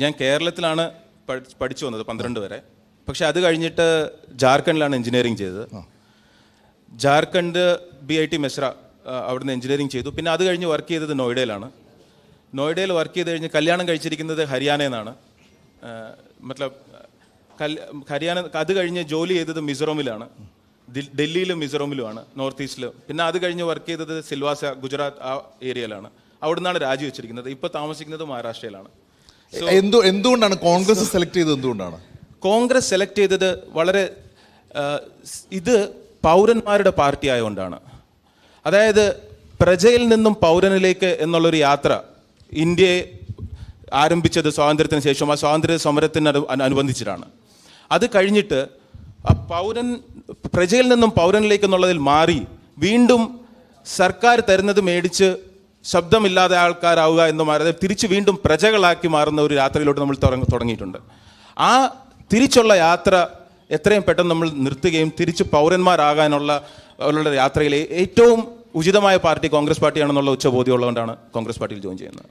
ഞാൻ കേരളത്തിലാണ് പഠിച്ചു വന്നത് 12 വരെ. പക്ഷെ അത് കഴിഞ്ഞിട്ട് ജാർഖണ്ഡിലാണ് എഞ്ചിനീയറിംഗ് ചെയ്തത്. ജാർഖണ്ഡ് BIT മെസ്ര അവിടുന്ന് എഞ്ചിനീയറിംഗ് ചെയ്തു. പിന്നെ അത് കഴിഞ്ഞ് വർക്ക് ചെയ്തത് നോയിഡയിലാണ്. നോയിഡയിൽ വർക്ക് ചെയ്ത് കഴിഞ്ഞ് കല്യാണം കഴിച്ചിരിക്കുന്നത് ഹരിയാനയിൽ നിന്നാണ്. മത്ലബ് ഹരിയാന. അത് കഴിഞ്ഞ് ജോലി ചെയ്തത് മിസോറമിലാണ്, ഡൽഹിയിലും മിസോറമിലുമാണ്, നോർത്ത് ഈസ്റ്റിൽ. പിന്നെ അത് കഴിഞ്ഞ് വർക്ക് ചെയ്തത് സിൽവാസ ഗുജറാത്ത് ആ ഏരിയയിലാണ്. അവിടെ നിന്നാണ് രാജിവെച്ചിരിക്കുന്നത്. ഇപ്പോൾ താമസിക്കുന്നത് മഹാരാഷ്ട്രയിലാണ്. എന്തുകൊണ്ടാണ് കോൺഗ്രസ് സെലക്ട് ചെയ്തത്? എന്തുകൊണ്ടാണ് കോൺഗ്രസ് സെലക്ട് ചെയ്തത്? വളരെ ഇത് പൗരന്മാരുടെ പാർട്ടി ആയതുകൊണ്ടാണ്. അതായത് പ്രജയിൽ നിന്നും പൗരനിലേക്ക് എന്നുള്ളൊരു യാത്ര ഇന്ത്യയെ ആരംഭിച്ചത് സ്വാതന്ത്ര്യത്തിന് ശേഷം, ആ സ്വാതന്ത്ര്യ സമരത്തിന് അനുബന്ധിച്ചിട്ടാണ്. അത് കഴിഞ്ഞിട്ട് പ്രജയിൽ നിന്നും പൗരനിലേക്ക് എന്നുള്ളതിൽ മാറി വീണ്ടും സർക്കാർ തരുന്നത് മേടിച്ച് ശബ്ദമില്ലാതെ ആൾക്കാരാവുക എന്ന് മാറി തിരിച്ച് വീണ്ടും പ്രജകളാക്കി മാറുന്ന ഒരു യാത്രയിലോട്ട് നമ്മൾ തുടങ്ങിയിട്ടുണ്ട്. ആ തിരിച്ചുള്ള യാത്ര എത്രയും പെട്ടെന്ന് നമ്മൾ നിർത്തുകയും തിരിച്ച് പൗരന്മാരാകാനുള്ള യാത്രയിലെ ഏറ്റവും ഉചിതമായ പാർട്ടി കോൺഗ്രസ് പാർട്ടിയാണെന്നുള്ള ഉച്ചബോധ്യമുള്ളതുകൊണ്ടാണ് കോൺഗ്രസ് പാർട്ടിയിൽ ജോയിൻ ചെയ്യുന്നത്.